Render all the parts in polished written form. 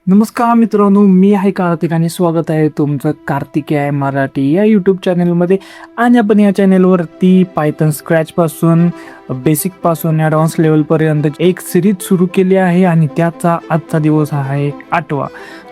नमस्कार मित्रांनो, मी आहे कार्तिक आणि स्वागत आहे तुमचं कार्तिकेय मराठी या यूट्यूब चॅनलमध्ये. आणि आपण या चॅनलवरती पायथन स्क्रॅचपासून बेसिकपासून ॲडव्हान्स लेवलपर्यंत एक सिरीज सुरू केली आहे आणि त्याचा आजचा दिवस आहे 8वा.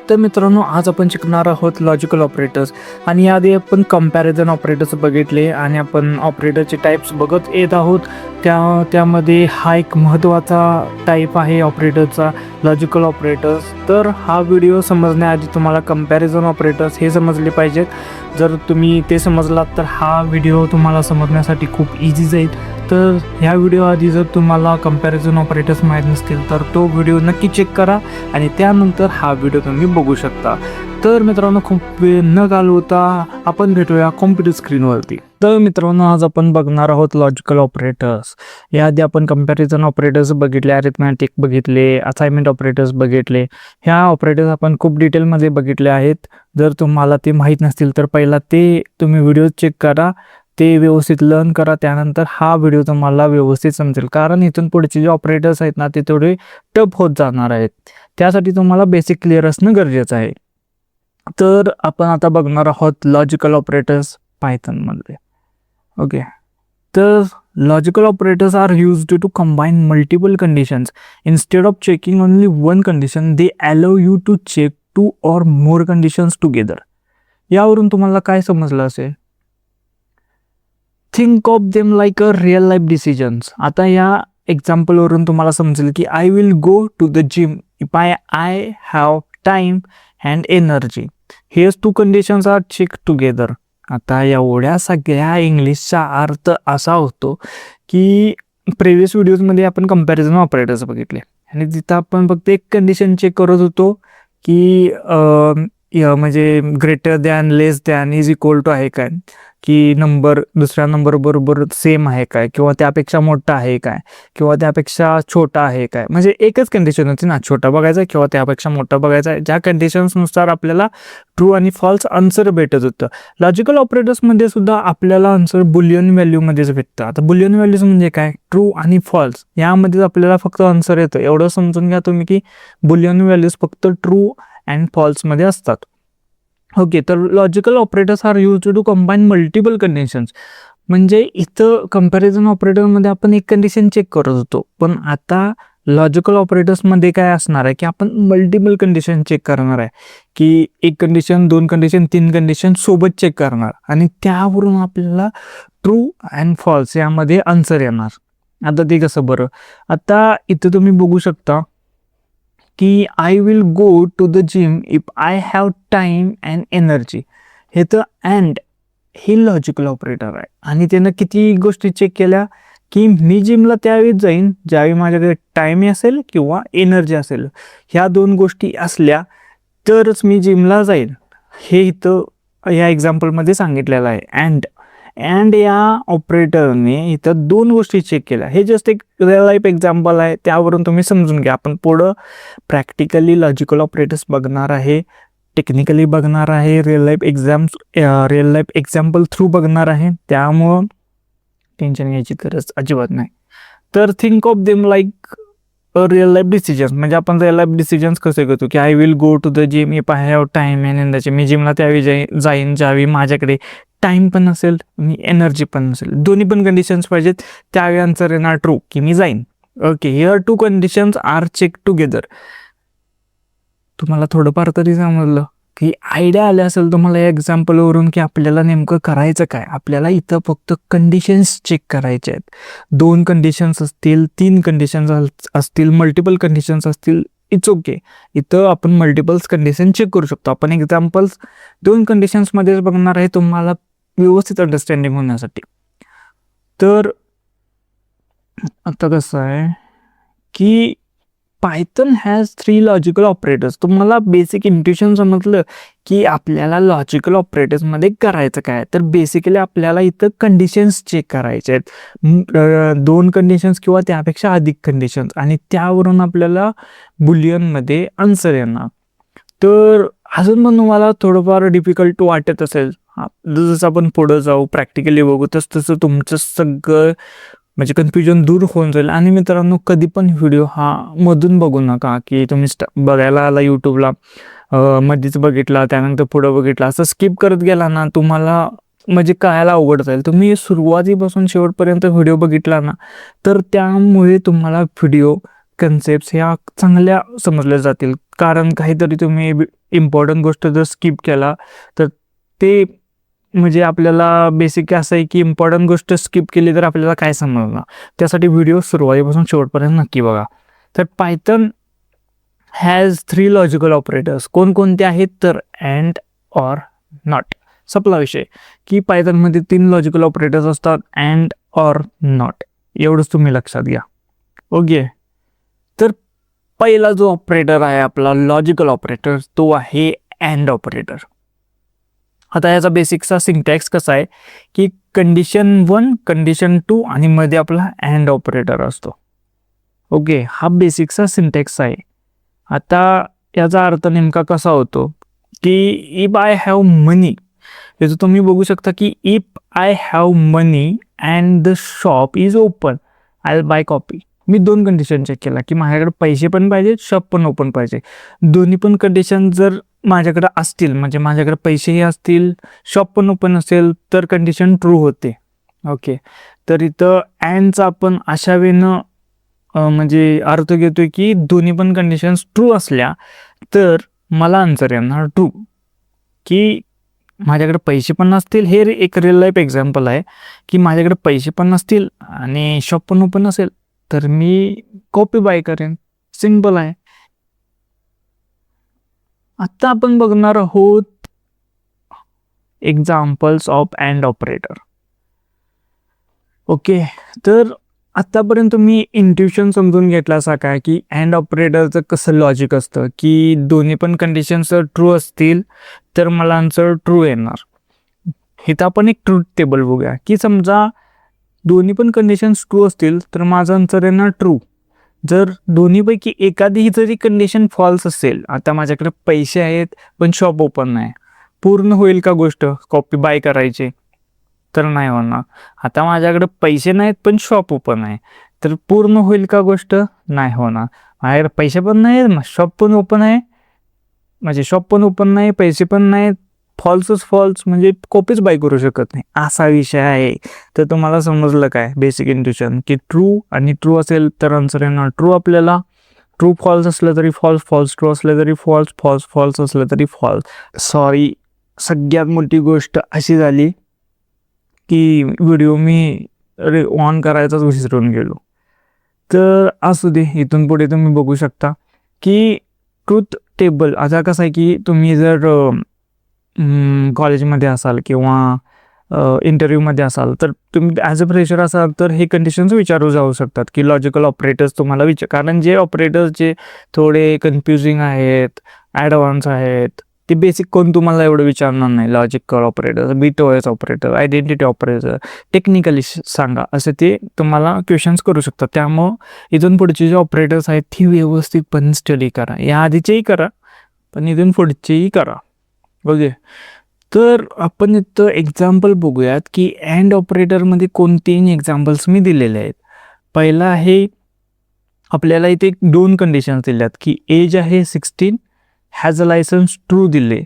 तर मित्रांनो, आज आपण शिकणार आहोत लॉजिकल ऑपरेटर्स. आणि याआधी आपण कंपॅरिझन ऑपरेटर्स बघितले आणि आपण ऑपरेटरचे टाईप्स बघत येत आहोत. त्यामध्ये हा एक महत्त्वाचा टाईप आहे ऑपरेटरचा, लॉजिकल ऑपरेटर्स. तर हा व्हिडिओ समजण्याआधी तुम्हाला कंपॅरिझन ऑपरेटर्स हे समजले पाहिजेत. जर तुम्ही ते समजलात तर हा व्हिडिओ तुम्हाला समजण्यासाठी खूप इझी जाईल. तर ह्या व्हिडिओ आधी जर तुम्हाला कंपॅरिझन ऑपरेटर्स माहीत नसतील तर तो व्हिडिओ नक्की चेक करा आणि त्यानंतर हा व्हिडिओ तुम्ही बघू शकता. तर मित्रांनो, खूप वेळ न घालवता आपण भेटूया कॉम्प्युटर स्क्रीनवरती. तर मित्रांनो, आज आपण बघणार आहोत लॉजिकल ऑपरेटर्स. याआधी आपण कंपॅरिझन ऑपरेटर्स बघितले, अरिथमॅटिक बघितले, असाइनमेंट ऑपरेटर्स बघितले. ह्या ऑपरेटर्स आपण खूप डिटेलमध्ये बघितले आहेत. जर तुम्हाला ते माहीत नसतील तर पहिला ते तुम्ही व्हिडिओ चेक करा, ते व्यवस्थित लर्न करा, त्यानंतर हा व्हिडिओ तुम्हाला व्यवस्थित समजेल. कारण इथून पुढचे जे ऑपरेटर्स आहेत ना, ते थोडे टफ होत जाणार आहेत. त्यासाठी तुम्हाला बेसिक क्लिअर असणं गरजेचं आहे. तर आपण आता बघणार आहोत लॉजिकल ऑपरेटर्स पायथनमध्ये. ओके, तर logical operators are used to combine multiple conditions. Instead of checking only one condition, they allow you to check 2 or more conditions together. यावरून तुम्हाला काय समजलं असेल? Think of them like a real life decisions. आता या एक्झाम्पलवरून तुम्हाला समजेल की I will go to the gym if I have time and energy. हेच 2 कंडिशन्स आर चेक टुगेदर. आता एवढ्या सगळ्या इंग्लिशचा अर्थ असा होतो की प्रिव्हियस व्हिडिओजमध्ये आपण कंपॅरिझन ऑपरेटर्स बघितले आणि तिथं आपण फक्त एक कंडिशन चेक करत होतो की म्हणजे greater than, less than, is equal to आहे काय, की नंबर दुसऱ्या नंबर बरोबर सेम आहे काय, किंवा त्यापेक्षा मोठा आहे काय, किंवा त्यापेक्षा छोटा आहे काय. म्हणजे एकच कंडिशन होती ना, छोटा बघायचा किंवा त्यापेक्षा मोठा बघायचा. ज्या कंडिशन्सनुसार आपल्याला ट्रू आणि फॉल्स आन्सर भेटत होतं. लॉजिकल ऑपरेटर्समध्ये सुद्धा आपल्याला आन्सर बुलियन व्हॅल्यूमध्येच भेटतं. आता बुलियन व्हॅल्यूज म्हणजे काय? ट्रू आणि फॉल्स यामध्येच आपल्याला फक्त आन्सर येतं. एवढं समजून घ्या तुम्ही की बुलियन व्हॅल्यूज फक्त ट्रू अँड फॉल्समध्ये असतात. ओके, तर logical operators are use to combine multiple conditions. म्हणजे इथं कंपॅरिझन ऑपरेटरमध्ये आपण एक कंडिशन चेक करत होतो, पण आता लॉजिकल ऑपरेटर्समध्ये काय असणार आहे की आपण मल्टिपल कंडिशन चेक करणार आहे. की एक कंडिशन, 2 कंडिशन, 3 कंडिशन सोबत चेक करणार आणि त्यावरून आपल्याला ट्रू अँड फॉल्स यामध्ये आन्सर येणार. आता ते कसं बरं? आता इथं तुम्ही बघू शकता की I will go to the gym if I have time and energy. हे तर अँड हे लॉजिकल ऑपरेटर आहे आणि त्यानं किती गोष्टी चेक केल्या की मी जिमला त्यावेळी जाईन ज्यावेळी माझ्याकडे टाईम असेल किंवा एनर्जी असेल. ह्या 2 गोष्टी असल्या तरच मी जिमला जाईन. हे इथं या एक्झाम्पलमध्ये सांगितलेलं आहे. अँड या ऑपरेटरने इथं 2 गोष्टी चेक केल्या. हे जस्ट एक रिअल लाईफ एक्झाम्पल आहे, त्यावरून तुम्ही समजून घ्या. आपण पुढं प्रॅक्टिकली लॉजिकल ऑपरेटर्स बघणार आहे, टेक्निकली बघणार आहे, रिअल लाईफ एक्झाम्पल थ्रू बघणार आहे. त्यामुळं टेन्शन घ्यायची गरज अजिबात नाही. तर think of them like real life decisions. म्हणजे आपण रिअल लाईफ डिसिजन्स कसे घेतो की I will go to the gym if I have time and energy. मी जिमला त्यावेळी जाईन ज्यावेळी माझ्याकडे टाईम पण असेल आणि एनर्जी पण असेल. दोन्ही पण कंडिशन्स पाहिजेत, त्यावेळी आन्सर येणार ट्रू की मी जाईन. Okay, here 2 conditions are check together. तुम्हाला थोडंफार तरी समजलं की आयडिया आल्या असेल तुम्हाला या एक्झाम्पलवरून की आपल्याला नेमकं करायचं काय. आपल्याला इथं फक्त कंडिशन्स चेक करायचे आहेत. 2 कंडिशन्स असतील, 3 कंडिशन्स असतील, मल्टिपल कंडिशन्स असतील, इट्स ओके. इथं आपण मल्टिपल्स कंडिशन चेक करू शकतो. आपण एक्झाम्पल्स 2 कंडिशन्समध्येच बघणार आहे तुम्हाला व्यवस्थित अंडरस्टँडिंग होण्यासाठी. तर आता कसं आहे की पायथन हॅज 3 लॉजिकल ऑपरेटर्स. तुम्हाला बेसिक इंट्युशन समजलं की आपल्याला लॉजिकल ऑपरेटर्समध्ये करायचं काय. तर बेसिकली आपल्याला इथं कंडिशन्स चेक करायचे आहेत, 2 कंडिशन्स किंवा त्यापेक्षा अधिक कंडिशन्स, आणि त्यावरून आपल्याला बुलियनमध्ये आन्सर येणार. तर अजून पण तुम्हाला थोडंफार डिफिकल्ट वाटत असेल, जसं आपण पुढं जाऊ प्रॅक्टिकली बघू तसं तुमचं सगळं म्हणजे कन्फ्युजन दूर होऊन जाईल. आणि मित्रांनो, कधी पण व्हिडिओ हा मधून बघू नका, की तुम्ही बघायला आला यूट्यूबला, मध्येच बघितला त्यानंतर पुढं बघितला, असं स्किप करत गेला ना तुम्हाला म्हणजे कळायला अवघड जाईल. तुम्ही सुरुवातीपासून शेवटपर्यंत व्हिडिओ बघितला ना तर त्यामुळे तुम्हाला व्हिडिओ कन्सेप्ट ह्या चांगल्या समजल्या जातील. कारण काहीतरी तुम्ही इम्पॉर्टंट गोष्ट जर स्किप केला तर ते म्हणजे आपल्याला बेसिक असं आहे की इम्पॉर्टंट गोष्ट स्किप केली तर आपल्याला काय समजणार. त्यासाठी व्हिडिओ सुरुवातीपासून शेवटपर्यंत नक्की बघा. तर पायथन हॅज 3 लॉजिकल ऑपरेटर्स. कोणकोणते आहेत तर अँड, ऑर, नॉट. संपला विषय, की पायथनमध्ये 3 लॉजिकल ऑपरेटर्स असतात, अँड, ऑर, नॉट. एवढंच तुम्ही लक्षात घ्या. ओके. तर पहिला जो ऑपरेटर आहे आपला लॉजिकल ऑपरेटर तो आहे अँड ऑपरेटर. आता याचा बेसिकचा सिंटॅक्स कसा आहे की कंडिशन 1, कंडिशन 2 आणि मध्ये आपला अँड ऑपरेटर असतो. ओके, हा बेसिकचा सिंटॅक्स आहे. आता याचा अर्थ नेमका कसा होतो की इफ आय हॅव मनी, याचं तुम्ही बघू शकता की if I have money and the shop is open I will buy coffee. मी 2 कंडिशन चेक केला की माझ्याकडे पैसे पण पाहिजे, शॉप पण ओपन पाहिजे. दोन्ही पण कंडिशन जर माझ्याकडे असतील, म्हणजे माझ्याकडे पैसेही असतील, शॉप पण ओपन असेल, तर कंडिशन ट्रू होते. ओके, तर इथं अँडचा आपण अशा वेळेनं म्हणजे अर्थ घेतोय की दोन्ही पण कंडिशन्स ट्रू असल्या तर मला आन्सर येणार ट्रू. की माझ्याकडे पैसे पण नसतील, हे एक रिअल लाईफ एक्झाम्पल आहे की माझ्याकडे पैसे पण नसतील आणि शॉप पण ओपन असेल तर मी कॉपी बाय करेन. सिंपल आहे. आता आपण बघणार आहोत examples of and operator. Okay, तर आतापर्यंत तुम्ही इंट्युशन समजून घेतला असा काय की अँड ऑपरेटरचं कसं लॉजिक असतं की दोन्ही पण कंडिशन्स ट्रू असतील तर मला आन्सर ट्रू येणार. इथं आपण एक ट्रूथ टेबल बघूया की समजा दोन्ही पण कंडिशन्स ट्रू असतील तर माझा आन्सर येणार ट्रू. जर दोन्हीपैकी एखादी जरी कंडिशन फॉल्स असेल, आता माझ्याकडे पैसे आहेत पण शॉप ओपन नाही, पूर्ण होईल का गोष्ट कॉपी बाय करायची? तर नाही होणार. आता माझ्याकडे पैसे नाहीत पण शॉप ओपन आहे, तर पूर्ण होईल का गोष्ट? नाही होणार. माझ्याकडे पैसे पण नाहीत, शॉप पण ओपन आहे, म्हणजे शॉप पण ओपन नाही, पैसे पण नाहीत, फॉल्सच फॉल्स, म्हणजे कॉपीच बाय करू शकत नाही, असा विषय आहे. तर तुम्हाला समजलं काय बेसिक इंट्युशन की ट्रू आणि ट्रू असेल तर आन्सर येणार ट्रू आपल्याला. ट्रू फॉल्स असलं तरी फॉल्स, फॉल्स ट्रू असलं तरी फॉल्स, फॉल्स फॉल्स असलं तरी फॉल्स. सॉरी, सगळ्यात मोठी गोष्ट अशी झाली की व्हिडिओ मी ऑन करायचाच विसरून गेलो. तर असू दे, इथून पुढे तुम्ही बघू शकता की ट्रूथ टेबल आता कसं आहे की तुम्ही जर कॉलेजमध्ये असाल किंवा इंटरव्ह्यूमध्ये असाल तर तुम्ही ॲज अ फ्रेशर असाल तर हे कंडिशन्स विचारू जाऊ शकतात की लॉजिकल ऑपरेटर्स तुम्हाला कारण जे ऑपरेटर्स जे थोडे कन्फ्युजिंग आहेत, ॲडव्हान्स आहेत, ते बेसिक कोण तुम्हाला एवढं विचारणार नाही. Logical operator, bitwise operator, identity operator, technically सांगा असे ते तुम्हाला क्वेश्चन्स करू शकतात. त्यामुळं इथून पुढचे जे ऑपरेटर्स आहेत ती व्यवस्थितपणे स्टडी करा. या आधीचेही करा पण इथून पुढचेही करा. ओके, तर आपण इथं एक्झाम्पल बघूयात की अँड ऑपरेटरमध्ये कोणतेही एक्झाम्पल्स मी दिलेले आहेत. पहिला आहे आपल्याला इथे 2 कंडिशन्स दिल्यात की एज आहे 16, हॅज अ लायसन्स ट्रू दिले,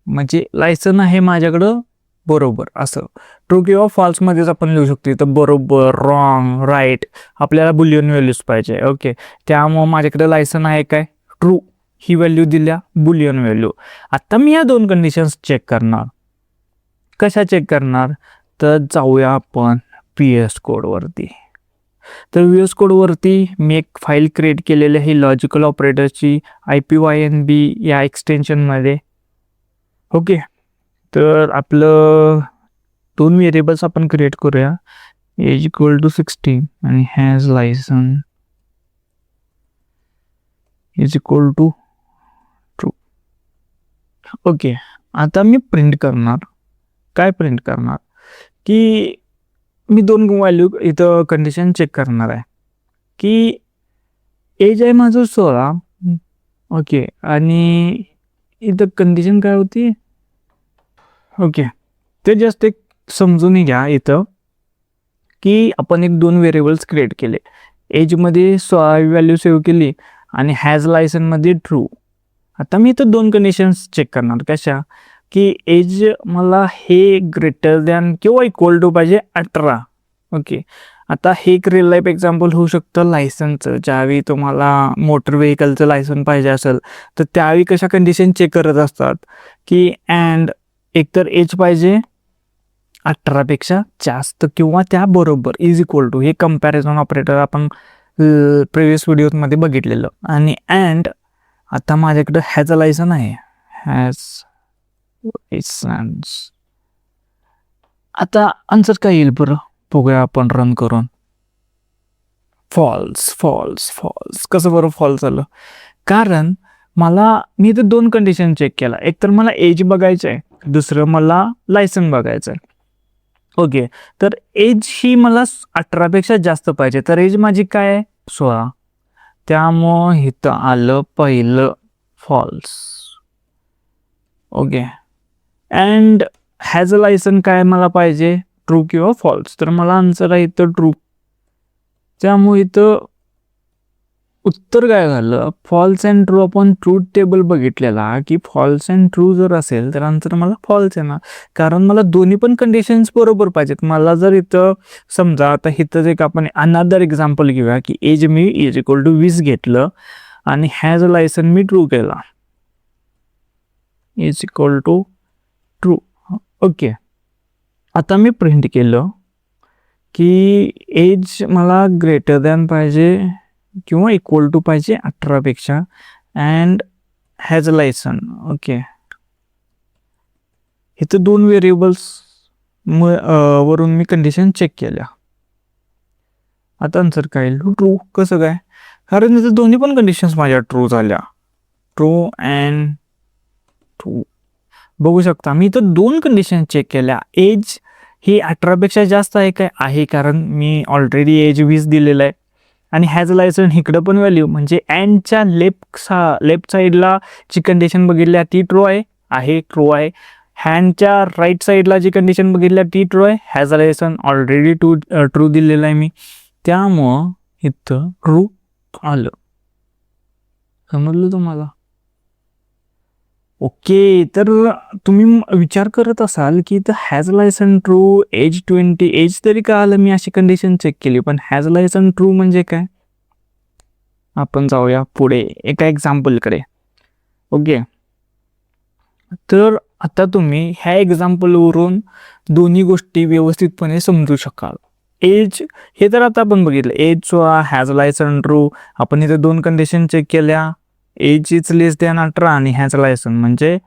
म्हणजे लायसन आहे माझ्याकडं बरोबर, असं ट्रू किंवा फॉल्समध्येच आपण लिहू शकतो. इथं बरोबर, रॉंग, राईट, आपल्याला बुलियन व्हॅल्यूज पाहिजे. ओके, त्यामुळं माझ्याकडे लायसन आहे काय ट्रू, ही व्हॅल्यू दिल्या बुलियन व्हॅल्यू. आता मी या 2 कंडिशन्स चेक करणार. कशा चेक करणार तर जाऊया आपण VS कोडवरती. तर VS कोडवरती मी एक फाईल क्रिएट केलेली आहे लॉजिकल ऑपरेटरची IPYNB या एक्सटेन्शनमध्ये. ओके, तर आपलं 2 व्हेरिएबल्स आपण क्रिएट करूया, एज इक्वल टू 16 आणि has licence is equal to true. Okay, आता मी प्रिंट करणार. काय प्रिंट करणार की मी 2 व्हॅल्यू इथं कंडिशन चेक करणार आहे की एज आहे माझं 16. ओके, आणि इथं कंडिशन काय होती? ओके, ते जस्ट एक समजून घ्या इथं की आपण एक 2 व्हेरिएबल्स क्रिएट केले. एजमध्ये 16वी व्हॅल्यू सेव्ह केली आणि हॅज लायसनमध्ये ट्रू. आता मी इथं 2 कंडिशन्स चेक करणार. कशा? की एज मला हे ग्रेटर दॅन किंवा इक्वल टू पाहिजे 18. ओके. आता हे एक रिअल लाईफ एक्झाम्पल होऊ शकतं लायसनचं. ज्यावेळी तुम्हाला मोटर व्हेकलचं लायसन पाहिजे असेल तर त्यावेळी कशा कंडिशन चेक करत असतात की अँड एकतर एज पाहिजे 18पेक्षा जास्त किंवा त्याबरोबर इज इक्वल टू. हे कंपॅरिझन ऑपरेटर आपण प्रिव्हियस व्हिडिओमध्ये बघितलेलं. आणि अँड आता माझ्याकडं हॅज अ लायसन आहे. Has licence. आता आन्सर काय येईल बरं? बघूया आपण रन करून. False false false. कसं बरं फॉल्स आलं? कारण मी इथं 2 कंडिशन चेक केला. एक तर मला एज बघायचं आहे, दुसरं मला लायसन बघायचं आहे. ओके. तर एज ही मला 18पेक्षा जास्त पाहिजे. तर एज माझी काय आहे? 16. त्यामुळं इथं आलं पहिलं false. Okay. And has a licence काय मला पाहिजे? ट्रू किंवा फॉल्स. तर मला आन्सर आहे इथं ट्रू. त्यामुळे इथं उत्तर काय झालं? False and true. आपण ट्रूथ टेबल बघितलेला की फॉल्स अँड ट्रू जर असेल तर आन्सर मला फॉल्स येणार. कारण मला दोन्ही पण कंडिशन्स बरोबर पाहिजेत. मला जर इथं समजा आता इथं एक आपण अनदर एक्झाम्पल घेऊया की एज मी इज इक्वल टू 20 घेतलं आणि हॅज अ लायसन मी ट्रू केला. Is equal to true. Okay. आता मी प्रिंट केलं की एज मला ग्रेटर दॅन पाहिजे किंवा इक्वल टू पाहिजे 18पेक्षा and has a license. Okay. इथं 2 व्हेरिएबल्स वरून मी कंडिशन चेक केल्या. आता आन्सर काय येईल? ट्रू. कसं काय? कारण इथं दोन्ही पण कंडिशन्स माझ्या ट्रू झाल्या. True and true. बघू शकता मी इथं 2 कंडिशन चेक केल्या. एज ही 18पेक्षा जास्त आहे काय? आहे, कारण मी ऑलरेडी एज 20 दिलेलं आहे. आणि हॅज अ लायसन इकडं पण व्हॅल्यू म्हणजे अँडच्या लेफ्ट साईडला जी कंडिशन बघितली ती ट्रू आहे ट्रू आहे. हॅन्डच्या राईट साईडला जी कंडिशन बघितली ती ट्रू आहे. Has a licence already true दिलेलं आहे मी. त्यामुळं इथं ट्रू आलं. समजलं तुम्हाला? ओके. तर तुम्ही विचार करत असाल की इथं has licence true, age 20, age तरी का आलं? मी अशी कंडिशन चेक केली, पण हॅज लायसन ट्रू म्हणजे काय? आपण जाऊया पुढे एका एक्झाम्पलकडे. ओके. तर आता तुम्ही ह्या एक्झाम्पलवरून दोन्ही गोष्टी व्यवस्थितपणे समजू शकाल. एज हे तर आता आपण बघितलं. Age 16, has licence true. आपण इथे 2 कंडिशन चेक केल्या. एज इज लेस दॅन 18 आणि हॅज लायसन म्हणजे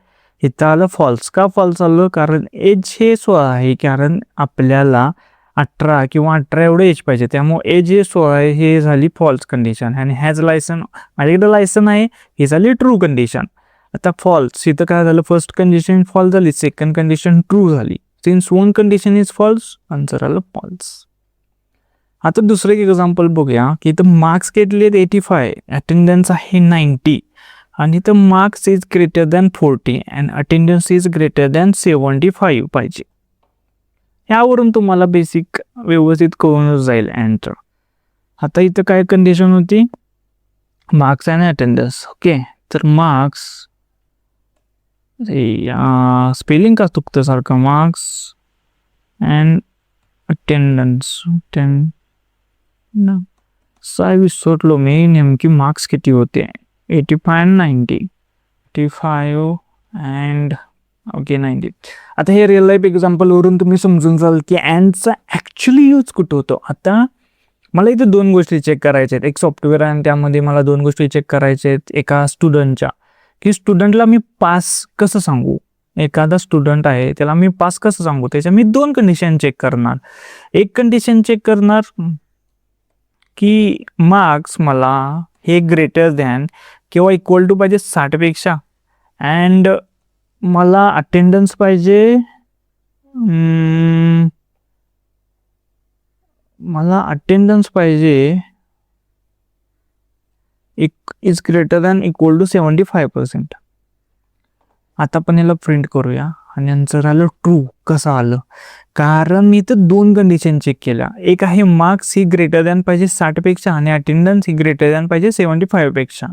इथं आलं फॉल्स. का फॉल्स आलं? कारण एज हे 16 आहे, कारण आपल्याला 18 किंवा 18 एवढं एज पाहिजे. त्यामुळे एज हे 16 आहे, हे झाली फॉल्स कंडिशन. आणि हॅज लायसन माझ्याकडे लायसन आहे, ही झाली ट्रू कंडिशन. आता फॉल्स इथं काय झालं? फर्स्ट कंडिशन फॉल्स झाली, सेकंड कंडिशन ट्रू झाली. Since 1 condition is false, answer आलं फॉल्स. आता दुसरं एक एक्झाम्पल बघूया की इथं मार्क्स घेतलेत 85, अटेंडन्स आहे 90 आणि इथं marks is greater than 40 and attendance is greater than 75 पाहिजे. यावरून तुम्हाला बेसिक व्यवस्थित कळूनच जाईल अँड. आता इथं काय कंडिशन होती? मार्क्स आणि अटेंडन्स. ओके. तर मार्क्स स्पेलिंग का चुकतं सारखं? Marks and attendance. विसरलो मी नेमकी मार्क्स किती होते. 85 and 90. 85 and okay 90. आता हे रिअल लाईफ एक्झाम्पलवरून तुम्ही समजून जाल की अँडचा ॲक्च्युली यूज कुठं होतो. आता मला इथे 2 गोष्टी चेक करायच्या आहेत. एक सॉफ्टवेअर आहे आणि त्यामध्ये मला 2 गोष्टी चेक करायच्या आहेत. एका स्टुडंटच्या की स्टुडंटला मी पास कसं सांगू. एखादा स्टुडंट आहे त्याला मी पास कसं सांगू. त्याच्या मी 2 कंडिशन चेक करणार. एक कंडिशन चेक करणार की मार्क्स मला हे ग्रेटर दॅन किंवा इक्वल टू पाहिजे 60पेक्षा अँड मला अटेंडन्स पाहिजे is greater than equal to 75%. आता आपण याला प्रिंट करूया आणि आन्सर आलं ट्रू. कसं आलं? कारण मी तर 2 कंडिशन चेक केल्या. एक आहे मार्क्स ही ग्रेटर दॅन पाहिजे 60 पेक्षा आणि अटेंडन्स ही ग्रेटर दॅन पाहिजे 75 पेक्षा.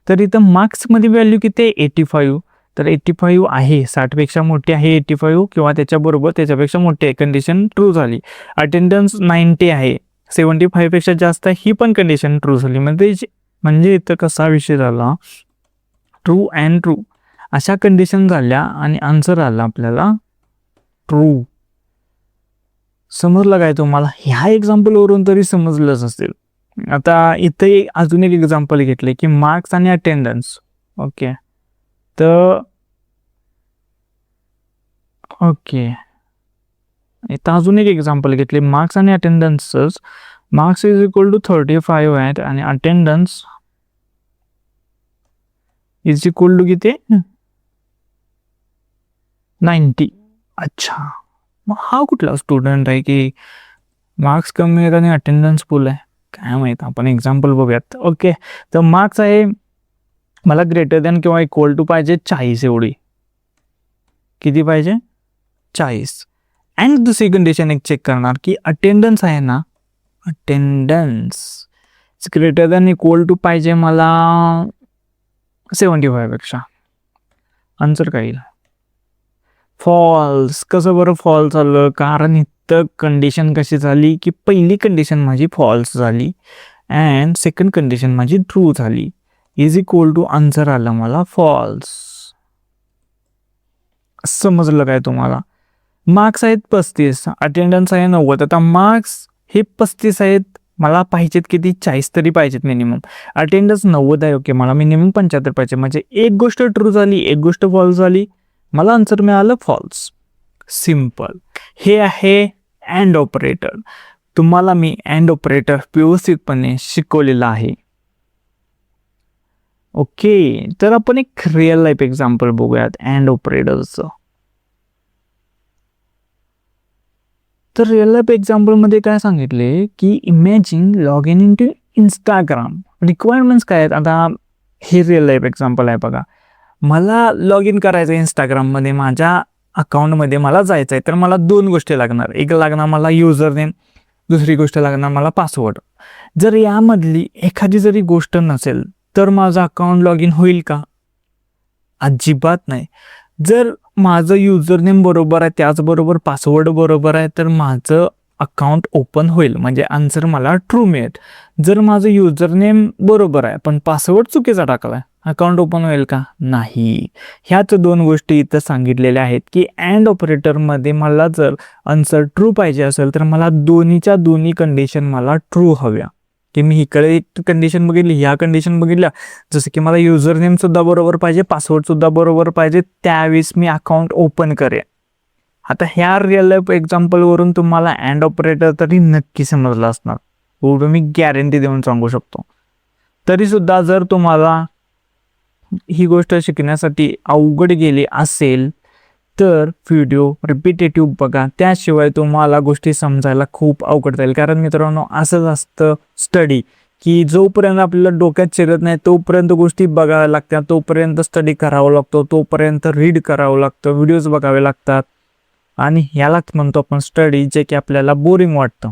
तर इथं मार्क्समध्ये व्हॅल्यू किती आहे? 85. तर 85 आहे, 60 पेक्षा मोठी आहे 85 किंवा त्याच्याबरोबर त्याच्यापेक्षा मोठी आहे, कंडिशन ट्रू झाली. अटेंडन्स 90 आहे, 75 पेक्षा जास्त आहे, ही पण कंडिशन ट्रू झाली. म्हणजे इथं कसा विषय झाला, ट्रू अँड ट्रू अशा कंडिशन झाल्या आणि आन्सर आला आपल्याला ट्रू. समजलं काय तुम्हाला? ह्या एक्झाम्पलवरून तरी समजलंच असेल. आता इथे अजून एक एक्झाम्पल घेतले की मार्क्स आणि अटेंडन्स. ओके, तर इथं अजून एक एक्झाम्पल घेतले मार्क्स आणि अटेंडन्सच. मार्क्स इज इक्वल टू 35 आहेत आणि अटेंडन्स इज इक्वल टू किती? 90. अच्छा, मग हा कुठला स्टुडंट आहे की मार्क्स कमी आहेत आणि अटेंडन्स फुल आहे? काय माहित, आपण एक्झाम्पल बघूयात. ओके, तर मार्क्स आहे मला ग्रेटर दॅन किंवा इक्वल टू पाहिजे 40 एवढी. किती पाहिजे? 40. अँड दुसरी कंडिशन एक चेक करणार की अटेंडन्स आहे ना, attendance greater than equal to पाहिजे मला 75 पेक्षा. आन्सर काय येईल? फॉल्स. कसं बरं फॉल्स आलं? कारण इथं कंडिशन कशी झाली की पहिली कंडिशन माझी फॉल्स झाली अँड सेकंड कंडिशन माझी ट्रू झाली. इज इक्वल टू आन्सर आलं मला फॉल्स. समजलं काय तुम्हाला? मार्क्स आहेत 35, अटेंडन्स आहे 90. आता मार्क्स हे 35 आहेत, मला पाहिजेत किती? 40 तरी पाहिजेत मिनिमम. अटेंडन्स 90 आहे, ओके, मला मिनिमम 75 पाहिजे. म्हणजे एक गोष्ट ट्रू झाली, एक गोष्ट फॉल्स झाली, मला आन्सर मिळालं फॉल्स. सिम्पल. हे आहे अँड ऑपरेटर. तुम्हाला मी अँड ऑपरेटर व्यवस्थितपणे शिकवलेलं आहे. ओके, तर आपण एक रिअल लाईफ एक्झाम्पल बघूयात अँड ऑपरेटरचं. तर रिअल लाईफ एक्झाम्पलमध्ये काय सांगितले की imagine log in into Instagram. Requirements काय आहेत? आता हे रिअल लाईफ एक्झाम्पल आहे बघा. मला लॉग इन करायचं आहे इंस्टाग्राममध्ये, माझ्या अकाउंटमध्ये मला जायचं आहे. तर मला 2 गोष्टी लागणार. एक लागणार मला युजर नेम, दुसरी गोष्ट लागणार मला पासवर्ड. जर यामधली एखादी जरी गोष्ट नसेल तर माझं अकाउंट लॉग इन होईल का? अजिबात नाही. जर माझं युजर नेम बरोबर आहे, त्याचबरोबर पासवर्ड बरोबर आहे, तर माझं अकाउंट ओपन होईल. म्हणजे आन्सर मला ट्रू मिळेल. जर माझं युजर नेम बरोबर आहे पण पासवर्ड चुकीचा टाकला आहे, अकाउंट ओपन होईल का? नाही. ह्याच 2 गोष्टी इथं सांगितलेल्या आहेत की अँड ऑपरेटरमध्ये मला जर आन्सर ट्रू पाहिजे असेल तर मला दोन्हीच्या दोन्ही कंडिशन मला ट्रू हव्या. की मी इकडे एक कंडिशन बघितली, ह्या कंडिशन बघितल्या, जसं की मला युजर नेम सुद्धा बरोबर पाहिजे, पासवर्ड सुद्धा बरोबर पाहिजे, त्यावेळेस मी अकाउंट ओपन करेन. आता ह्या रिअल लाईफ एक्झाम्पलवरून तुम्हाला अँड ऑपरेटर तरी नक्की समजलं असणार, एवढं मी गॅरंटी देऊन सांगू शकतो. तरी सुद्धा जर तुम्हाला ही गोष्ट शिकण्यासाठी अवघड गेली असेल तर व्हिडिओ रिपिटेटिव्ह बघा, त्याशिवाय तुम्हाला गोष्टी समजायला खूप अवघड जाईल. कारण मित्रांनो, असंच असतं स्टडी की जोपर्यंत आपल्याला डोक्यात शिरत नाही तोपर्यंत गोष्टी बघाव्या लागतात, तोपर्यंत स्टडी करावा लागतो, तोपर्यंत रीड करावं लागतं, व्हिडिओज बघावे लागतात. आणि ह्यालाच म्हणतो आपण स्टडी, जे की आपल्याला बोरिंग वाटतं.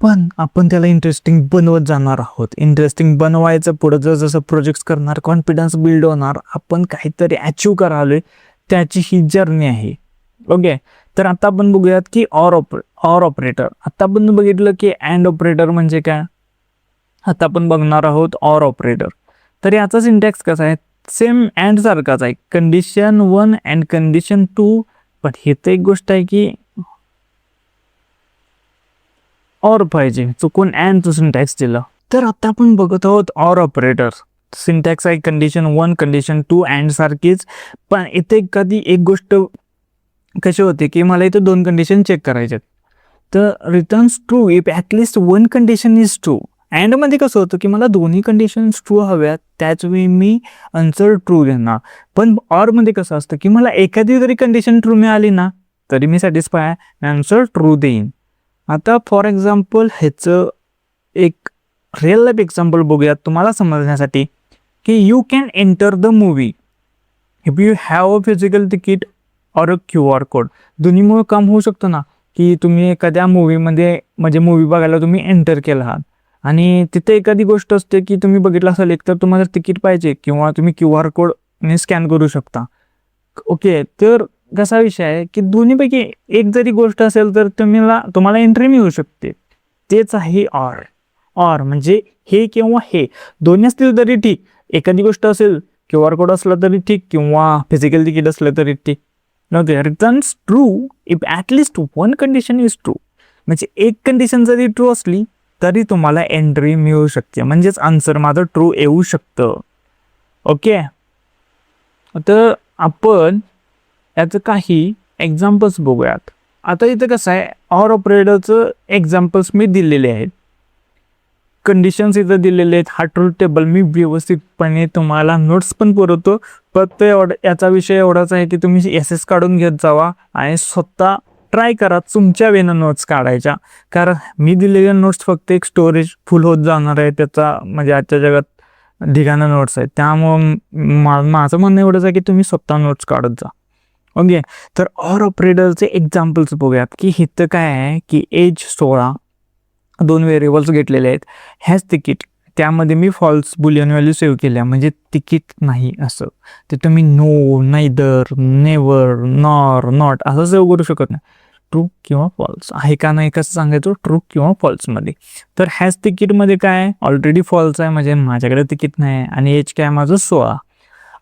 पण आपण त्याला इंटरेस्टिंग बनवत जाणार आहोत. इंटरेस्टिंग बनवायचं, पुढं जसं प्रोजेक्ट्स करणार, कॉन्फिडन्स बिल्ड होणार, आपण काहीतरी अचीव करालोय, त्याची ही जर्नी आहे. ओके, तर आता आपण बघूयात की ऑर ऑपरेटर. आता आपण बघितलं की अँड ऑपरेटर म्हणजे काय, आता आपण बघणार आहोत ऑर ऑपरेटर. तर याचा सिंटॅक्स कसा आहे? सेम अँड सारखाच आहे, कंडिशन 1 अँड कंडिशन 2. पण हे तर एक गोष्ट आहे की ऑर पाहिजे, चुकून अँडचं सिंटॅक्स दिलं. तर आता आपण बघत आहोत ऑर ऑपरेटर. सिंटॅक्स आहे कंडिशन 1 कंडिशन 2 अँड सारखीच. पण इथे कधी एक गोष्ट कशी होते की मला इथे 2 कंडिशन चेक करायच्यात, तर returns true if at least 1 condition is true. अँडमध्ये कसं होतं की मला दोन्ही कंडिशन्स ट्रू हव्यात, त्याच वेळी मी आन्सर ट्रू देणार. पण ऑरमध्ये कसं असतं की मला एखादी जरी कंडिशन ट्रू मिळाली ना तरी मी सॅटिस्फाय आहे, आन्सर ट्रू देईन. आता फॉर एक्झाम्पल ह्याचं एक रिअल लाईफ एक्झाम्पल बघूयात तुम्हाला समजण्यासाठी की you can enter the movie if you have a physical ticket or a QR code. दोन्हीमुळे काम होऊ शकतं ना, की तुम्ही एखाद्या मूवीमध्ये म्हणजे मूवी बघायला तुम्ही एंटर केला आहात आणि तिथे एखादी गोष्ट असते की तुम्ही बघितलं असेल, एक तर तुम्हाला तिकीट पाहिजे किंवा तुम्ही QR कोडने स्कॅन करू शकता. ओके, तर कसा विषय आहे की दोन्हीपैकी एक जरी गोष्ट असेल तर तुम्हाला एंट्री मिळू शकते. तेच आहे ऑर. ऑर म्हणजे हे किंवा हे दोन्ही असतील तरी ठीक. एखादी गोष्ट असेल, QR कोड असला तरी ठीक किंवा फिजिकल तिकीट असलं तरी ठीक. Now the returns true if at least one condition is true. म्हणजे एक कंडिशन जरी ट्रू असली तरी तुम्हाला एंट्री मिळू शकते, म्हणजेच आन्सर माझं ट्रू येऊ शकतं. ओके, तर आपण याचं काही एक्झाम्पल्स बघूयात. आता इथं कसं आहे, ऑर ऑपरेटरचं एक्झाम्पल्स मी दिलेले आहेत, कंडिशन्स इथं दिलेले आहेत. हा ट्रूथ टेबल मी व्यवस्थितपणे तुम्हाला नोट्स पण पुरवतो. फक्त याचा विषय एवढाच आहे की तुम्ही SS काढून घेत जावा आणि स्वतः ट्राय करा तुमच्या वेनं नोट्स काढायच्या. कारण मी दिलेल्या नोट्स फक्त एक स्टोरेज फुल होत जाणार आहे त्याचा, म्हणजे आजच्या जगात ढिगाणं नोट्स आहेत. त्यामुळं माझं म्हणणं एवढंच आहे की तुम्ही स्वतः नोट्स काढत जा. ओके, तर ऑर ऑपरेटरचे एक्झाम्पल्स बघूयात की इथं काय आहे की एज 16, 2 व्हेरिएबल्स घेतलेले आहेत. हॅज तिकीट, त्यामध्ये मी फॉल्स बुलियन व्हॅल्यू सेव्ह केल्या, म्हणजे तिकीट नाही असं. ते तुम्ही no, neither, never, nor, not असं सेव्ह करू शकत नाही. ट्रू किंवा फॉल्स आहे का नाही कसं सांगायचं, ट्रू किंवा फॉल्समध्ये. तर हॅज तिकीटमध्ये काय आहे, ऑलरेडी फॉल्स आहे, म्हणजे माझ्याकडे तिकीट नाही आहे आणि एज काय माझं 16.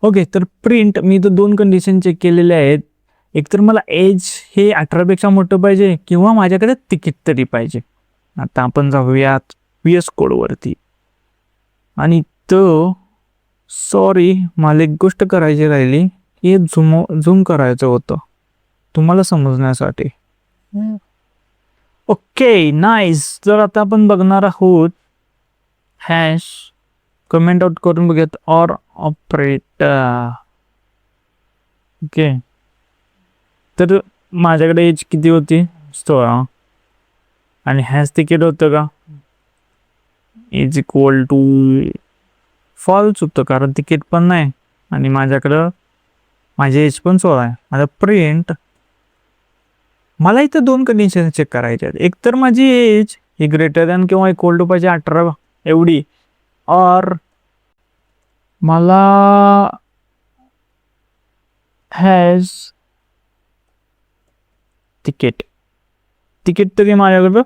ओके, तर प्रिंट मी तर 2 कंडिशन चेक केलेले आहेत. एक तर मला एज हे 18पेक्षा मोठं पाहिजे किंवा माझ्याकडे तिकीट तरी पाहिजे. आता आपण जाऊयात VS कोडवरती आणि सॉरी मला एक गोष्ट करायची राहिली, हे झूम करायचं होतं तुम्हाला समजण्यासाठी. Okay, nice. तर आता आपण बघणार आहोत हॅश, कमेंट आउट करून बघूयात ऑर ऑपरेटर. ओके, तर माझ्याकडे एज किती होती, 16 आणि हॅश तिकीट होतं का, इज इक्वल टू फॉल्स होतं कारण तिकीट पण नाही आणि माझ्याकडं माझी एज पण 16 आहे. आता प्रिंट, मला इथं 2 कंडिशन चेक करायच्या आहेत. एक तर माझी एज ही ग्रेटर दॅन किंवा इक्वल टू पाहिजे 18 एवढी, और मला हॅज तिकीट तरी माझ्याकडं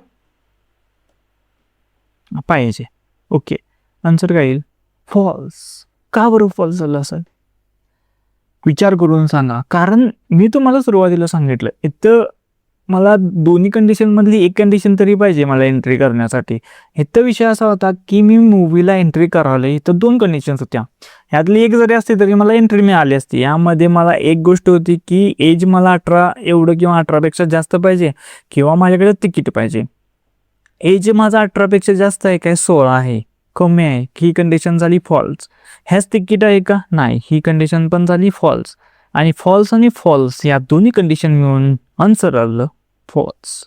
पाहिजे. ओके, आन्सर काय येईल, फॉल्स. का बरं फॉल्स झालं असेल विचार करून सांगा. कारण मी तुम्हाला सुरुवातीला सांगितलं इथं मला दोन्ही कंडिशनमधली एक कंडिशन तरी पाहिजे मला एंट्री करण्यासाठी. इथं विषय असा होता की मी मूवीला एंट्री करायला इथं 2 कंडिशन्स होत्या, ह्यातली एक जरी असती तरी मला एंट्री मिळाली असती. यामध्ये मला एक गोष्ट होती की एज मला 18 एवढं किंवा 18पेक्षा जास्त पाहिजे किंवा माझ्याकडे तिकीट पाहिजे. एज माझा 18पेक्षा जास्त आहे काय, 16 आहे, कमी आहे, ही कंडिशन झाली फॉल्स. हॅज तिकीट आहे का, नाही, ही कंडिशन पण झाली फॉल्स. आणि फॉल्स या दोन्ही कंडिशन मिळून आन्सर आलं फॉल्स.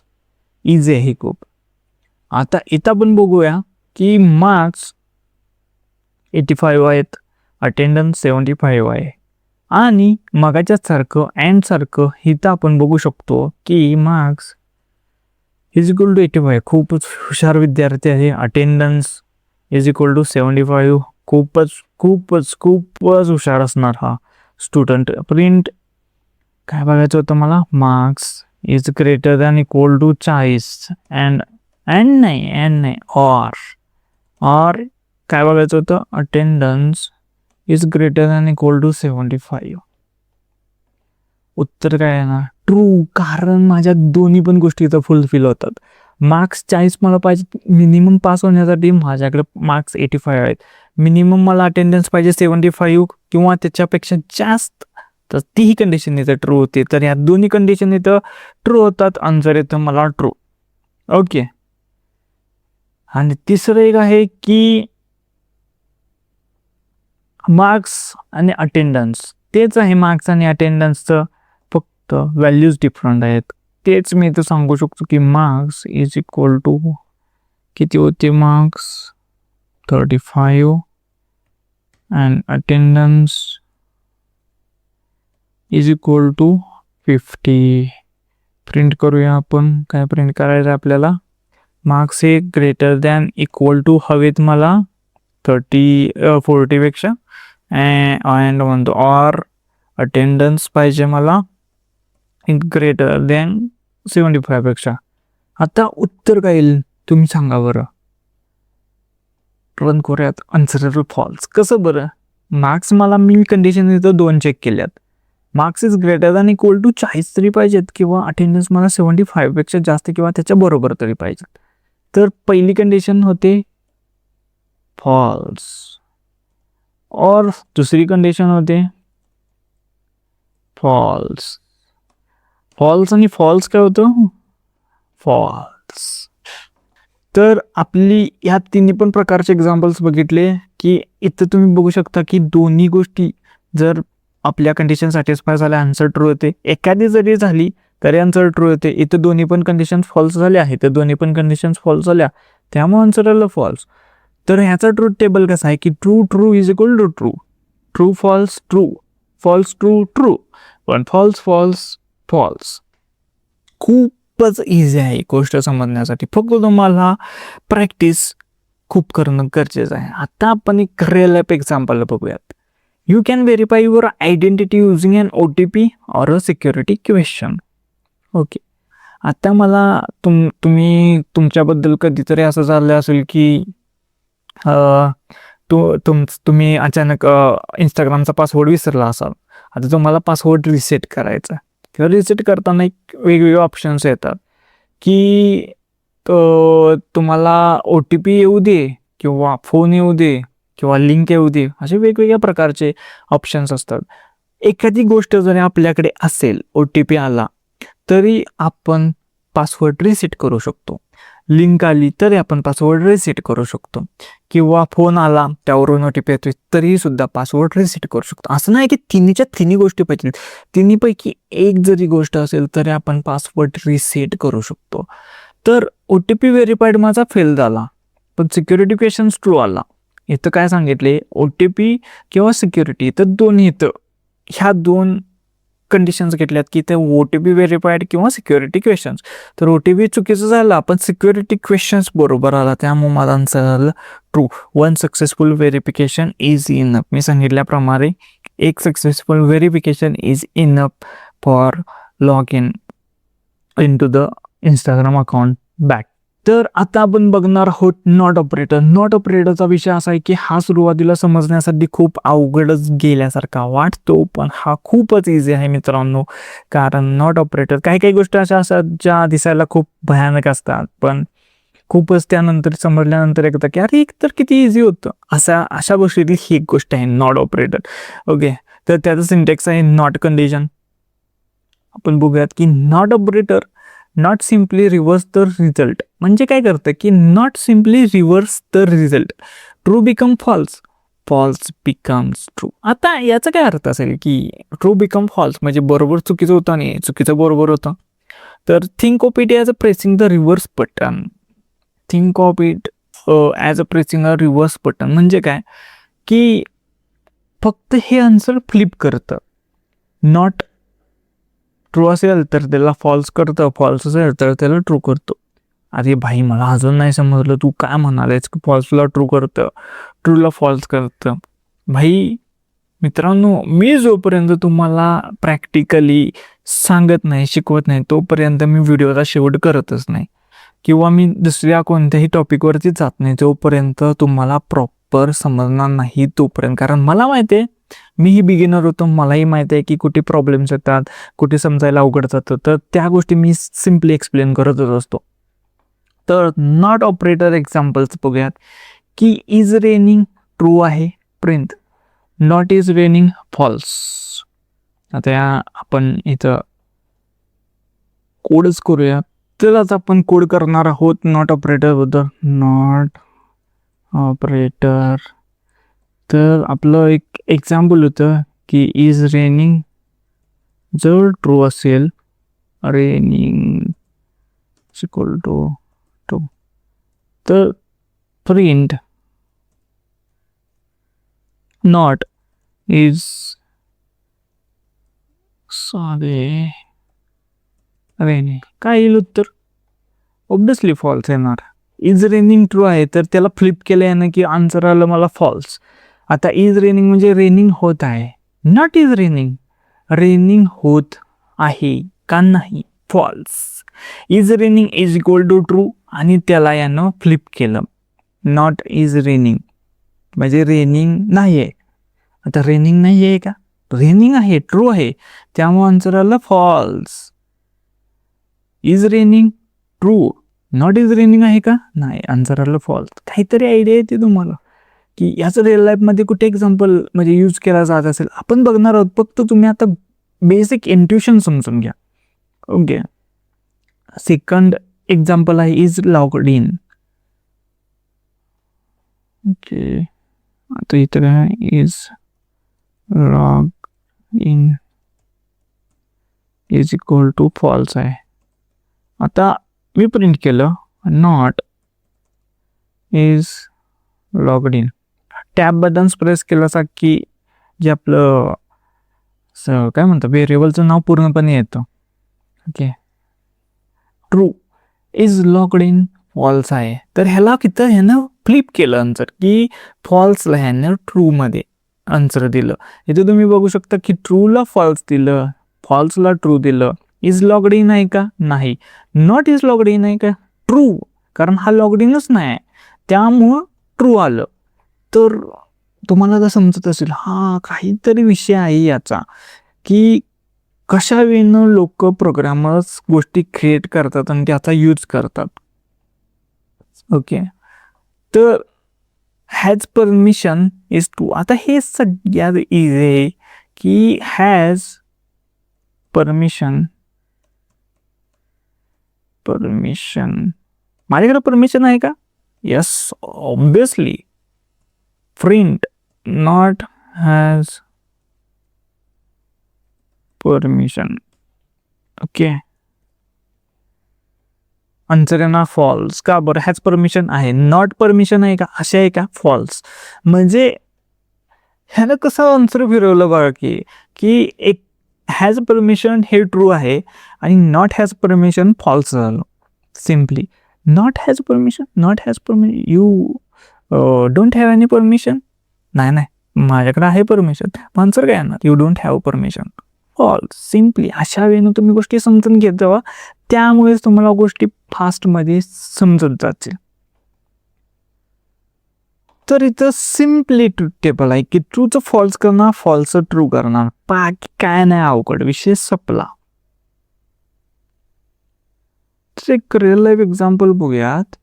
इझी आहे खूप. आता इथं आपण बघूया की मार्क्स 85 आहेत, अटेंडन्स 75 आहे आणि मगाच्या सारखं इथं आपण बघू शकतो की मार्क्स इज इक्वल टू 85. खूपच हुशार विद्यार्थी आहे. Attendance is equal to 75. खूपच हुशार असणार हा स्टुडंट. प्रिंट काय बघायचं होतं मला, marks is greater than equal to 40 and नाही ऑर काय बघायचं होतं, attendance is greater than equal to 75. उत्तर काय आहे ना, ट्रू. कारण माझ्या दोन्ही पण गोष्टी इथं फुलफिल होतात. मार्क्स 40 मला पाहिजे मिनिमम पास होण्यासाठी, माझ्याकडे मार्क्स 85 आहेत. मिनिमम मला अटेंडन्स पाहिजे 75 किंवा त्याच्यापेक्षा जास्त, तर तीही कंडिशन इथं ट्रू होते. तर या दोन्ही कंडिशन इथं ट्रू होतात, आन्सर येतं मला ट्रू. ओके, आणि तिसरं एक आहे की मार्क्स आणि अटेंडन्स तेच आहे. मार्क्स आणि अटेंडन्सचं फक्त व्हॅल्यूज डिफरंट आहेत. तेच मी इथं सांगू शकतो की मार्क्स इज इक्वल टू किती होते, marks 35 and attendance is equal to 50 print करूया आपण. काय प्रिंट करायचं आपल्याला? मार्क्स हे ग्रेटर दॅन इक्वल टू हवेत मला 40पेक्षा अँड म्हणतो ऑर अटेंडन्स पाहिजे मला ग्रेटर दॅन 75पेक्षा. आता उत्तर काय येईल तुम्ही सांगा बरं. रन करूयात. आन्सरेबल फॉल्स. कसं बरं? मार्क्स मला मी कंडिशन इथं 2 चेक केल्यात. Marks is greater than equal to 40 तरी पाहिजेत किंवा अटेंडन्स मला 75पेक्षा जास्त किंवा त्याच्या बरोबर तरी पाहिजेत. तर पहिली कंडिशन होते फॉल्स और दुसरी कंडिशन होते फॉल्स. फॉल्स आणि फॉल्स काय होतं? फॉल्स. तर आपली ह्या तिन्ही पण प्रकारचे एक्झाम्पल्स बघितले की इथं तुम्ही बघू शकता की दोन्ही गोष्टी जर आपल्या कंडिशन सॅटिस्फाय झाल्या आन्सर ट्रू होते. एखादी जरी झाली तरी आन्सर ट्रू होते. इथं दोन्ही पण कंडिशन फॉल्स झाल्या आहेत, तर दोन्ही पण कंडिशन फॉल्स झाल्या, त्यामुळे आन्सर आलं फॉल्स. तर ह्याचा ट्रूथ टेबल कसा आहे की true true is equal to true, true false true, false true true, पण फॉल्स फॉल्स फॉल्स. खूपच इझी आहे गोष्ट समजण्यासाठी, फक्त तुम्हाला प्रॅक्टिस खूप करणं गरजेचं आहे. आता आपण एक रिअल लाईफ एक्झाम्पल बघूयात. You can verify your identity using an OTP or a security question. Okay. आता मला तुम्ही तुमच्याबद्दल कधीतरी असं झालं असेल की तुम्ही अचानक इंस्टाग्रामचा पासवर्ड विसरला असाल. आता तुम्हाला पासवर्ड रिसेट करायचा किंवा रिसेट करताना एक वेगवेगळे ऑप्शन्स येतात की तुम्हाला OTP येऊ दे किंवा फोन येऊ दे किंवा लिंक येऊ दे, असे वेगवेगळ्या प्रकारचे ऑप्शन्स असतात. एखादी गोष्ट जरी आपल्याकडे असेल, OTP आला तरी आपण पासवर्ड रिसेट करू शकतो. लिंक आली तरी आपण पासवर्ड रिसेट करू शकतो किंवा फोन आला त्यावरून OTP येतोय तरी सुद्धा पासवर्ड रिसेट करू शकतो. असं नाही की तिन्हीच्या तिन्ही गोष्टी पाहिजे, तिन्हीपैकी एक जरी गोष्ट असेल तरी आपण पासवर्ड रिसेट करू शकतो. तर OTP व्हेरीफाईड माझा फेल झाला पण सिक्युरिटी क्वेश्चन्स ट्रू आला. इथं काय सांगितले? OTP किंवा सिक्युरिटी, तर दोन्ही इथं ह्या 2 कंडिशन्स घेतल्यात की ते OTP व्हेरीफाईड किंवा सिक्युरिटी क्वेश्चन्स. तर OTP चुकीचं झालं पण सिक्युरिटी क्वेश्चन्स बरोबर आला, त्यामुळे माझा आन्सर झालं true. 1 successful verification is enough. मी सांगितल्याप्रमाणे एक successful verification is enough for log in to the Instagram account back. तर आता आपण बघणार आहोत नॉट ऑपरेटर. नॉट ऑपरेटरचा विषय असा आहे की हा सुरुवातीला समजण्यासाठी खूप अवघडच गेल्यासारखा वाटतो, पण हा खूपच इझी आहे मित्रांनो. कारण नॉट ऑपरेटर काही काही गोष्टी अशा असतात ज्या दिसायला खूप भयानक असतात, पण खूपच त्यानंतर समजल्यानंतर एकदा की अरे तर किती इझी होतं. अशा गोष्टीतली ही एक गोष्ट आहे नॉट ऑपरेटर. ओके. तर त्याचं सिंटेक्स आहे नॉट कंडिशन. आपण बघूयात की not operator not simply reverse the result. म्हणजे काय करतं की not simply reverse the result. True become false, false becomes true. आता याचा काय अर्थ असेल की ट्रू बिकम फॉल्स म्हणजे बरोबर चुकीचं होतं आणि चुकीचं बरोबर होतं. तर think of it as a pressing the reverse button. Think of it as a pressing a reverse button म्हणजे काय की फक्त हे आन्सर फ्लिप करतं. नॉट ट्रू असेल तर त्याला फॉल्स करतं, फॉल्स असेल तर त्याला ट्रू करतो. अरे भाई मला अजून नाही समजलं तू काय म्हणालेस की फॉल्सला ट्रू करतं, ट्रूला फॉल्स करतं. भाई मित्रांनो, मी जोपर्यंत तुम्हाला प्रॅक्टिकली सांगत नाही, शिकवत नाही, तोपर्यंत मी व्हिडिओचा शेवट करतच नाही किंवा मी दुसऱ्या कोणत्याही टॉपिकवरती जात नाही जोपर्यंत तुम्हाला प्रॉपर समजणार नाही तोपर्यंत. कारण मला माहिती आहे मीही बिगिनर होतो, मलाही माहिती आहे की कुठे प्रॉब्लेम्स येतात, कुठे समजायला अवघड जातं, तर त्या गोष्टी मी सिम्पली एक्सप्लेन करतच असतो. तर नॉट ऑपरेटर एक्झाम्पल्स बघूयात की इज रेनिंग ट्रू आहे print, not is raining false. आता आपण इथं कोडच करूया. तर आता आपण कोड करणार आहोत नॉट ऑपरेटर बद्दल. नॉट ऑपरेटर, तर आपलं एक एक्झाम्पल होतं की इज रेनिंग. जर ट्रू असेल रेनिंग इक्वल टू ट्रू, तर प्रिंट नॉट इज साधे रेनिंग. काय येईल उत्तर? ऑब्विसली फॉल्स येणार. इज रेनिंग ट्रू आहे तर त्याला फ्लिप केलं यानं की आन्सर आलं मला फॉल्स. आता इज रेनिंग म्हणजे रेनिंग होत आहे, नॉट इज रेनिंग. रेनिंग होत आहे का नाही? False. Is raining is equal to true आणि त्याला यानं फ्लिप केलं, नॉट इज रेनिंग म्हणजे रेनिंग नाही आहे. आता रेनिंग नाही आहे का? रेनिंग आहे, ट्रू आहे, त्यामुळे आन्सर आलं false. Is raining true, not is raining आहे का? नाही, आन्सर आलं फॉल्स. काहीतरी आयडिया येते तुम्हाला की याचं रिअल लाईफमध्ये कुठे एक्झाम्पल म्हणजे यूज केला जात असेल आपण बघणार आहोत. फक्त तुम्ही आता बेसिक इंट्युशन समजून घ्या. ओके, सेकंड एक्झाम्पल आहे इज लॉग्ड इन. ओके, आता इथं काय is log in is equal to false आहे. आता मी प्रिंट केलं not is logged in. Tab button press केलं असा की जे आपलं काय म्हणतं व्हेरिएबलचं नाव पूर्णपणे येतं. Okay, true is logged in false आहे तर ह्याला किती ह्यानं फ्लिप केलं आन्सर की फॉल्सला ह्यानं ट्रूमध्ये आन्सर दिलं. इथे तुम्ही बघू शकता की ट्रूला फॉल्स दिलं, फॉल्सला ट्रू दिलं. इज लॉग्ड इन आहे का? नाही. नॉट इज लॉग्ड इन आहे का? ट्रू, कारण हा लॉग्ड इनच नाही आहे त्यामुळं ट्रू आलं. तर तुम्हाला जर समजत असेल हा काहीतरी विषय आहे याचा की कशा वेळेनं लोक प्रोग्रामर्स गोष्टी क्रिएट करतात आणि त्याचा यूज करतात. ओके, तर हॅज परमिशन इज ट्रू. आता हे सगळ्यात इझी आहे की हॅज परमिशन माझ्याकडे परमिशन आहे का? Yes, obviously. Print not has permission. Okay, answer आहे ना फॉल्स. का बरं? हॅज परमिशन आहे, नॉट परमिशन आहे का? असे आहे का? फॉल्स. म्हणजे ह्यानं कसं आन्सर फिरवलं बघा की एक हॅज परमिशन हे ट्रू आहे आणि नॉट हॅज परमिशन फॉल्स झालं. Simply not has permission you don't have any permission. नाही, माझ्याकडे आहे परमिशन. आन्सर काय येणार? You don't have permission, false. Simply अशा वेळेनं तुम्ही गोष्टी समजून घेत जावा, त्यामुळेच तुम्हाला गोष्टी फास्टमध्ये समजत जातील. तर इथं सिम्पली ट्रूथ टेबल आहे की ट्रूचं फॉल्स करणार, फॉल्सचं ट्रू करणार. बाकी काय नाही अवघड, विषय संपला. तर एक रिअल लाईफ एक्झाम्पल बघूयात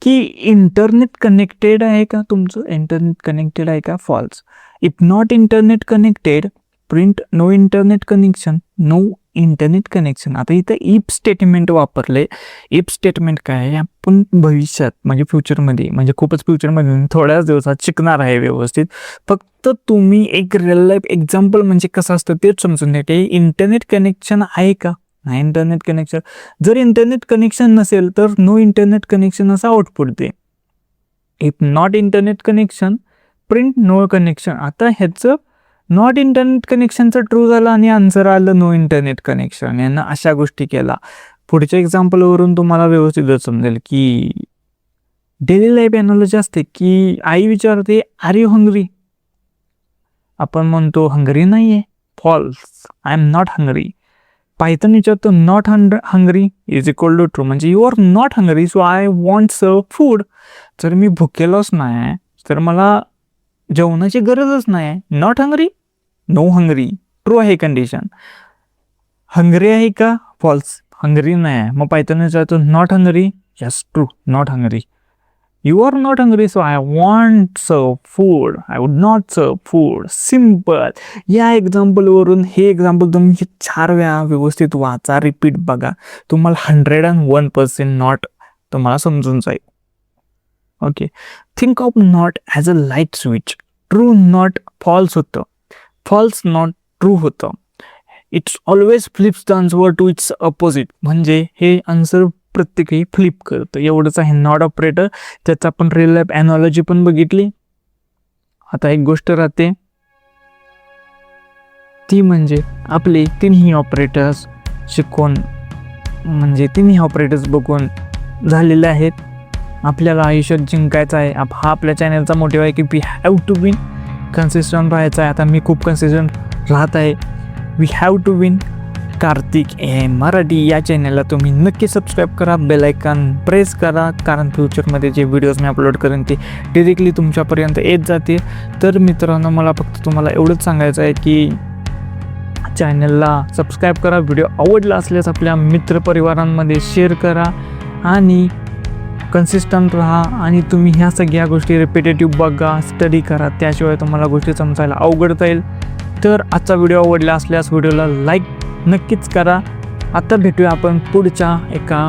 की इंटरनेट कनेक्टेड आहे का तुमचं? इंटरनेट कनेक्टेड आहे का? False. If not internet connected print no internet connection, no internet connection. आता इथं इफ स्टेटमेंट वापरले. इफ स्टेटमेंट काय आहे? आपण भविष्यात म्हणजे फ्युचरमध्ये म्हणजे खूपच फ्युचरमध्ये थोड्याच दिवसात शिकणार आहे व्यवस्थित. फक्त तुम्ही एक रिअल लाईफ एक्झाम्पल म्हणजे कसं असतं तेच समजून घ्या. इंटरनेट कनेक्शन आहे का? नाही इंटरनेट कनेक्शन. जर इंटरनेट कनेक्शन नसेल तर नो इंटरनेट कनेक्शन असं आउटपुट दे. If not internet connection print no connection. आता ह्याचं नॉट इंटरनेट कनेक्शनचं ट्रू झालं आणि आन्सर आलं नो इंटरनेट कनेक्शन. यांना अशा गोष्टी केला. पुढच्या एक्झाम्पलवरून तुम्हाला व्यवस्थित समजेल की डेली लाईफ एनॉलॉजी असते की आई विचारते आर यू हंग्री. आपण म्हणतो हंगरी नाही आहे, false. I am not hungry. Python विचारतो not hungry is equal to true म्हणजे you are not hungry so I want सर्व फूड. जर मी भुकेलोच नाही आहे तर मला जेवणाची गरजच नाही आहे. Not hungry, no hungry, true आहे कंडिशन. हंगरी आहे का? फॉल्स. हंगरी नाही आहे. मग पायथन विचारतो not hungry, yes true, not hungry. You are not hungry so I want सर्व food, I would not serve food. Simple. या एक्झाम्पलवरून हे एक्झाम्पल तुम्ही 4 वेळा व्यवस्थित वाचा, रिपीट बघा, तुम्हाला 101% नॉट तुम्हाला समजून जाईल. Okay, think of not as a light switch. True not false होतं, फॉल्स नॉट ट्रू होतं. It's always flips the answer to its opposite. म्हणजे हे आन्सर प्रत्येक वेळी फ्लिप करतं. एवढंच आहे नॉट ऑपरेटर. त्याचा आपण रिअल लाईफ ॲनॉलॉजी पण बघितली. आता एक गोष्ट राहते ती म्हणजे आपले 3ही ऑपरेटर्स शिकवून म्हणजे तिन्ही ऑपरेटर्स बघून झालेले आहेत. आपल्याला आयुष्यात जिंकायचं आहे. हा आपल्या चॅनलचा मोटिव्ह आहे की we have to win, consistent राहायचं आहे. आता मी खूप कन्सिस्टंट राहत आहे. We have to win. Kartik A Marathi या चॅनलला तुम्ही नक्की सबस्क्राईब करा, बेल आयकॉन प्रेस करा, कारण फ्युचरमध्ये जे व्हिडिओज मी अपलोड करेन ते डिरेक्टली तुमच्यापर्यंत येत जाते. तर मित्रांनो, मला फक्त तुम्हाला एवढंच सांगायचं आहे की चॅनलला सबस्क्राईब करा, व्हिडिओ आवडला असल्यास आपल्या मित्रपरिवारांमध्ये शेअर करा आणि कन्सिस्टंट राहा. आणि तुम्ही ह्या सगळ्या गोष्टी रिपिटेटिव्ह बघा, स्टडी करा, त्याशिवाय तुम्हाला गोष्टी समजायला अवघड जाईल. तर आजचा व्हिडिओ आवडला असल्यास व्हिडिओला लाईक नक्कीच करा. आता भेटूया आपण पुढच्या एका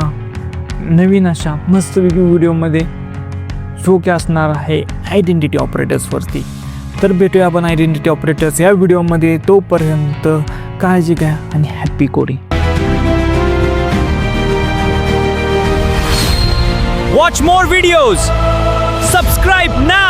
नवीन अशा मस्तपैकी व्हिडिओमध्ये, जो की असणार आहे आयडेंटिटी ऑपरेटर्सवरती. तर भेटूया आपण आयडेंटिटी ऑपरेटर्स या व्हिडिओमध्ये. तोपर्यंत काळजी घ्या आणि happy coding. Watch more videos. Subscribe now.